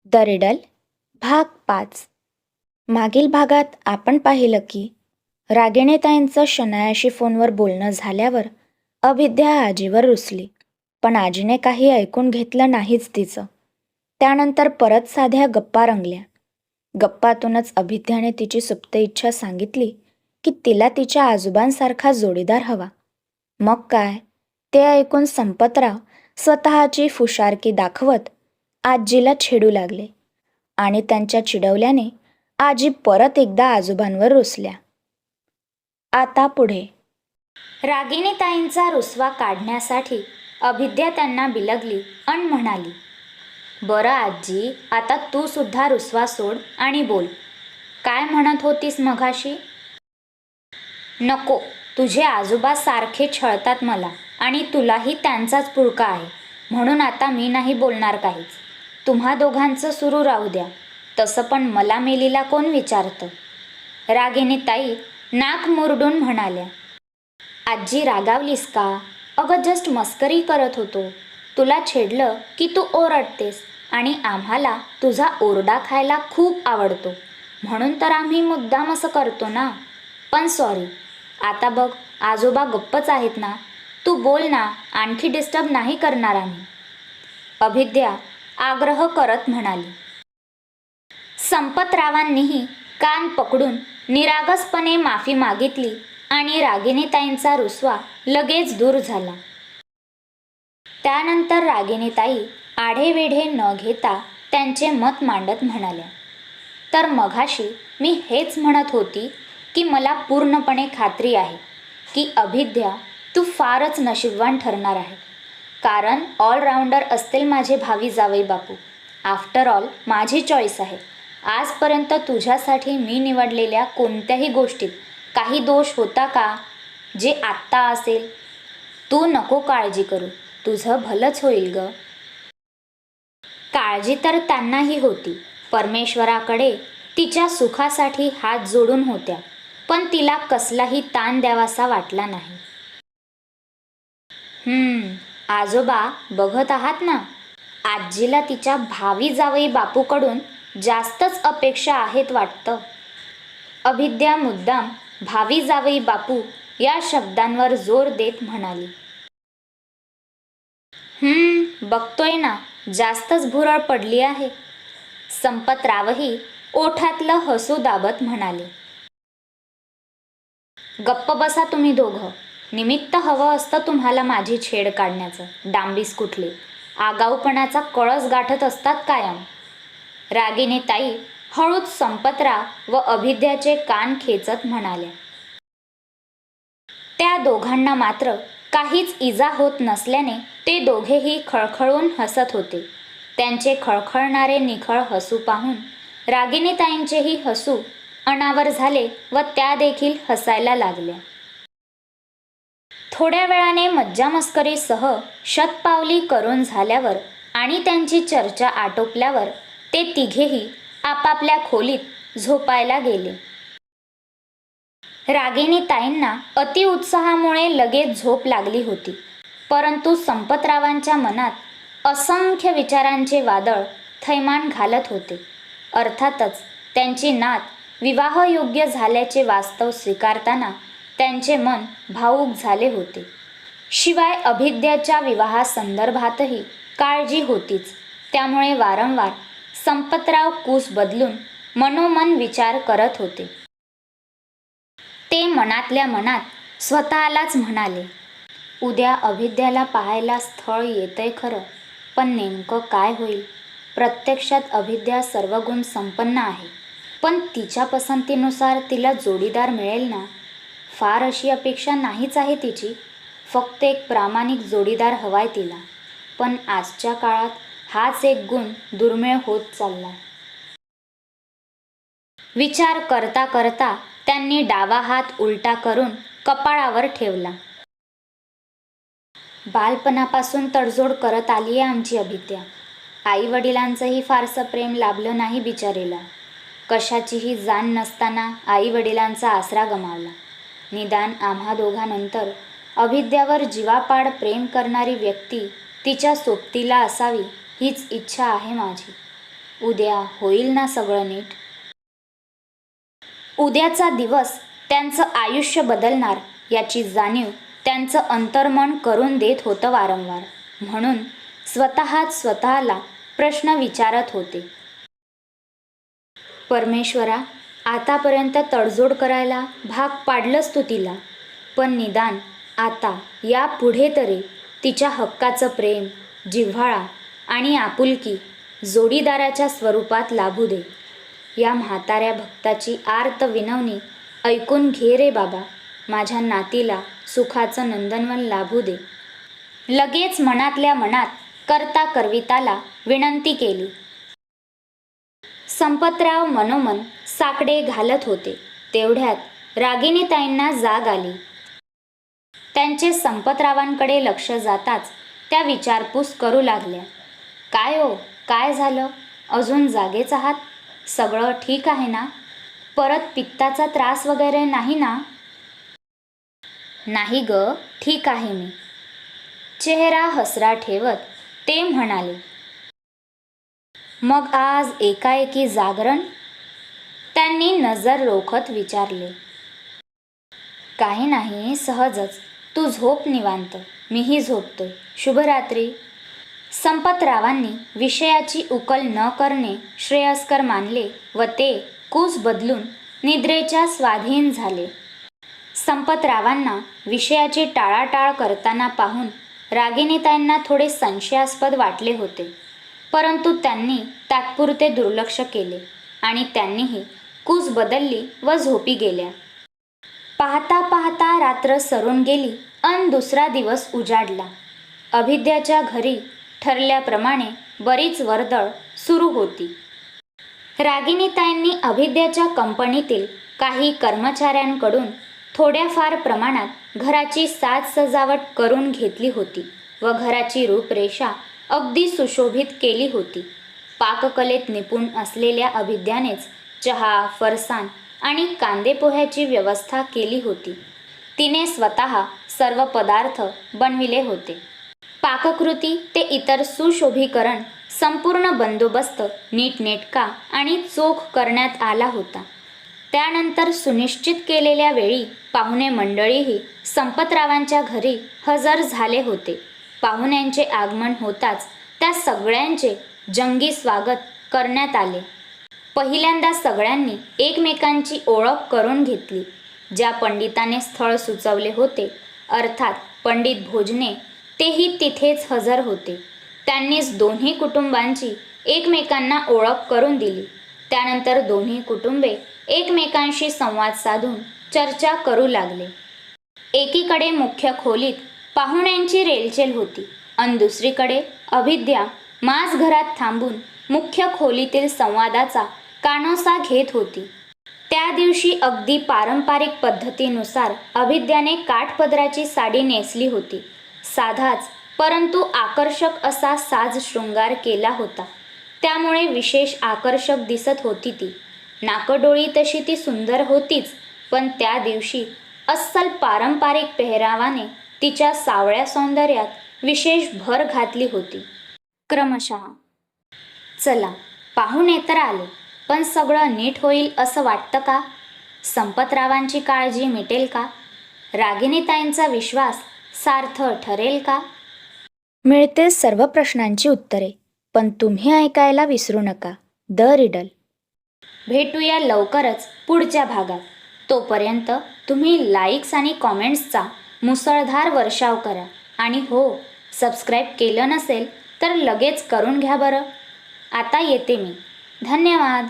The riddle भाग 5. मागील भागात आपण पाहिलं की रागिणीताईंचं शनायाशी फोनवर बोलणं झाल्यावर अभिद्या आजीवर रुसली, पण आजीने काही ऐकून घेतलं नाहीच तिचं. त्यानंतर परत साध्या गप्पा रंगल्या. गप्पातूनच अभिद्याने तिची सुप्त इच्छा सांगितली की तिला तिच्या आजोबांसारखा जोडीदार हवा. मग काय, ते ऐकून संपतराव स्वतःची फुशारकी दाखवत आजीला छेडू लागले आणि त्यांच्या चिडवल्याने आजी परत एकदा आजोबांवर रुसल्या. आता पुढे. रागिणीताईंचा रुसवा काढण्यासाठी अभिद्या त्यांना बिलगली आणि म्हणाली, बरं आजी, आता तू सुद्धा रुसवा सोड आणि बोल. काय म्हणत होतीस मघाशी? नको, तुझे आजोबा सारखे छळतात मला आणि तुलाही त्यांचाच पुळका आहे, म्हणून आता मी नाही बोलणार काहीच. तुम्हा दोघांचं सुरू राहू द्या. तसं पण मला मेलीला कोण विचारतं? रागिणीताई नाक मुरडून म्हणाल्या. आजी, रागावलीस का? अगं जस्ट मस्करी करत होतो. तुला छेडलं की तू ओरडतेस आणि आम्हाला तुझा ओरडा खायला खूप आवडतो, म्हणून तर आम्ही मुद्दाम असं करतो ना. पण सॉरी. आता बघ, आजोबा गप्पच आहेत ना, तू बोल ना, आणखी डिस्टर्ब नाही करणार आम्ही. अभिद्या आग्रह करत म्हणाली. संपतरावांनीही कान पकडून निरागसपणे माफी मागितली आणि रागिणीताईंचा रुसवा लगेच दूर झाला. त्यानंतर रागिणीताई आढेवेढे न घेता त्यांचे मत मांडत म्हणाल्या, तर मघाशी मी हेच म्हणत होती की मला पूर्णपणे खात्री आहे की अभिद्या, तू फारच नशीबवान ठरणार आहे, कारण ऑलराऊंडर असतील माझे भावी जावई बापू. आफ्टर ऑल माझी चॉईस आहे. आजपर्यंत तुझ्यासाठी मी निवडलेल्या कोणत्याही गोष्टीत काही दोष होता का? जे आत्ता असेल? तू नको काळजी करू, तुझं भलंच होईल ग. काळजी तर त्यांनाही होती. परमेश्वराकडे तिच्या सुखासाठी हात जोडून होत्या, पण तिला कसलाही ताण द्यावासा वाटला नाही. आजोबा, बघत आहात ना, आजीला तिच्या भावी जावई बापूकडून जास्तच अपेक्षा आहेत वाटतं. अभिद्या मुद्दाम भावी जावई बापू या शब्दांवर जोर देत म्हणाली. बघतोय ना, जास्तच भुरळ पडली आहे. संपतरावही ओठातलं हसू दाबत म्हणाले. गप्प बसा तुम्ही दोघं. निमित्त हवं असतं तुम्हाला माझी छेड काढण्याचं. डांबीस कुठले, आगाऊपणाचा कळस गाठत असतात कायम. रागिणीताई हळूच संपतराव व अभिद्याचे कान खेचत म्हणाल्या. त्या दोघांना मात्र काहीच इजा होत नसल्याने ते दोघेही खळखळून हसत होते. त्यांचे खळखळणारे निखळ हसू पाहून रागिणीताईंचेही हसू अनावर झाले व त्या देखील हसायला लागल्या. थोड्या वेळाने मज्जामस्करीसह शतपावली करून झाल्यावर आणि त्यांची चर्चा आटोपल्यावर ते तिघेही आपापल्या खोलीत झोपायला गेले. रागिणीताईंना अतिउत्साहामुळे लगेच झोप लागली होती, परंतु संपतरावांच्या मनात असंख्य विचारांचे वादळ थैमान घालत होते. अर्थातच त्यांची नात विवाहयोग्य झाल्याचे वास्तव स्वीकारताना त्यांचे मन भावूक झाले होते. शिवाय अभिद्याच्या विवाहासंदर्भातही काळजी होतीच. त्यामुळे वारंवार संपतराव कूस बदलून मनोमन विचार करत होते. ते मनातल्या मनात स्वतःलाच म्हणाले, उद्या अभिद्याला पाहायला स्थळ येतंय खरं, पण नेमकं काय होईल? प्रत्यक्षात अभिद्या सर्वगुण संपन्न आहे, पण तिच्या पसंतीनुसार तिला जोडीदार मिळेल ना? फार अशी अपेक्षा नाहीच आहे तिची. फक्त एक प्रामाणिक जोडीदार हवाय तिला. पण आजच्या काळात हाच एक गुण दुर्मिळ होत चाललाय. विचार करता करता त्यांनी डावा हात उलटा करून कपाळावर ठेवला. बालपणापासून तडजोड करत आली आहे आमची अभिद्या. आई वडिलांचंही फारसं प्रेम लाभलं नाही बिचारीला. कशाचीही जाण नसताना आई वडिलांचा आसरा गमावला. निदान आम्हा दोघांनंतर अभिद्यावर जीवापाड प्रेम करणारी व्यक्ती तिच्या सोबतीला असावी, हीच इच्छा आहे माझी. उद्या होईल ना सगळं नीट. उद्याचा दिवस त्यांचं आयुष्य बदलणार याची जाणीव त्यांचं अंतर्मन करून देत होतं वारंवार. म्हणून स्वतःच स्वतःला प्रश्न विचारत होते. परमेश्वरा, आतापर्यंत तडजोड करायला भाग पाडलंस तू तिला, पण निदान आता यापुढे तरी तिच्या हक्काचं प्रेम, जिव्हाळा आणि आपुलकी जोडीदाराच्या स्वरूपात लाभू दे. या म्हाताऱ्या भक्ताची आर्त विनवणी ऐकून घे रे बाबा. माझ्या नातीला सुखाचं नंदनवन लाभू दे. लगेच मनातल्या मनात करता करविताला विनंती केली. संपतराव मनोमन साकडे घालत होते. तेवढ्यात रागिणीताईंना जाग आली. त्यांचे संपतरावांकडे लक्ष जाताच त्या विचारपूस करू लागल्या. काय हो, काय झालं? अजून जागेच आहात? सगळं ठीक आहे ना? परत पित्ताचा त्रास वगैरे नाही ना? नाही ग, ठीक आहे मी. चेहरा हसरा ठेवत ते म्हणाले. मग आज एकाएकी जागरण? त्यांनी नजर रोखत विचारले. काही नाही, सहजच. तू झोप निवांत, मीही झोपतोय. शुभरात्री. संपतरावांनी विषयाची उकल न करणे श्रेयस्कर मानले व ते कूस बदलून निद्रेच्या स्वाधीन झाले. संपतरावांना विषयाची टाळाटाळ करताना पाहून रागिणीताईंना थोडे संशयास्पद वाटले होते, परंतु त्यांनी तात्पुरते दुर्लक्ष केले आणि त्यांनीही कूस बदलली व झोपी गेल्या. पाहता पाहता रात्र सरून गेली अन दुसरा दिवस उजाडला. अभिद्याच्या घरी ठरल्याप्रमाणे बरीच वर्दळ सुरू होती. रागिणीताईंनी अभिद्याच्या कंपनीतील काही कर्मचाऱ्यांकडून थोड्याफार प्रमाणात घराची साज सजावट करून घेतली होती व घराची रूपरेषा अगदी सुशोभित केली होती. पाककलेत निपुण असलेल्या अभिद्यानेच चहा, फरसाण आणि कांदेपोह्याची व्यवस्था केली होती. तिने स्वतः सर्व पदार्थ बनविले होते. पाककृती ते इतर सुशोभीकरण संपूर्ण बंदोबस्त नीटनेटका आणि चोख करण्यात आला होता. त्यानंतर सुनिश्चित केलेल्या वेळी पाहुणे मंडळीही संपतरावांच्या घरी हजर झाले होते. पाहुण्यांचे आगमन होताच त्या सगळ्यांचे जंगी स्वागत करण्यात आले. पहिल्यांदा सगळ्यांनी एकमेकांची ओळख करून घेतली. ज्या पंडिताने स्थळ सुचवले होते, अर्थात पंडित भोजने, तेही तिथेच हजर होते. त्यांनीच दोन्ही कुटुंबांची एकमेकांना ओळख करून दिली. त्यानंतर दोन्ही कुटुंबे एकमेकांशी संवाद साधून चर्चा करू लागले. एकीकडे मुख्य खोलीत पाहुण्यांची रेलचेल होती अन दुसरीकडे अभिद्या माज घरात थांबून मुख्य खोलीतील संवादाचा कानोसा घेत होती. त्या दिवशी अगदी पारंपरिक पद्धतीनुसार अभिद्याने काठपदराची साडी नेसली होती. साधाच परंतु आकर्षक असा साज शृंगार केला होता. त्यामुळे विशेष आकर्षक दिसत होती ती. नाकडोळी तशी ती सुंदर होतीच, पण त्या दिवशी अस्सल पारंपरिक पेहरावाने तिच्या सावळ्या सौंदर्यात विशेष भर घातली होती. क्रमशः चला, पाहुणे तर आले, पण सगळं नीट होईल असं वाटतं का? संपतरावांची काळजी मिटेल का? रागिणीताईंचा विश्वास सार्थ ठरेल का? मिळतील सर्व प्रश्नांची उत्तरे, पण तुम्ही ऐकायला विसरू नका द रिडल. भेटूया लवकरच पुढच्या भागात. तोपर्यंत तुम्ही लाईक्स आणि कॉमेंट्सचा मुसळधार वर्षाव करा. आणि हो, सबस्क्राईब केलं नसेल तर लगेच करून घ्या बरं. आता येते मी. धन्यवाद.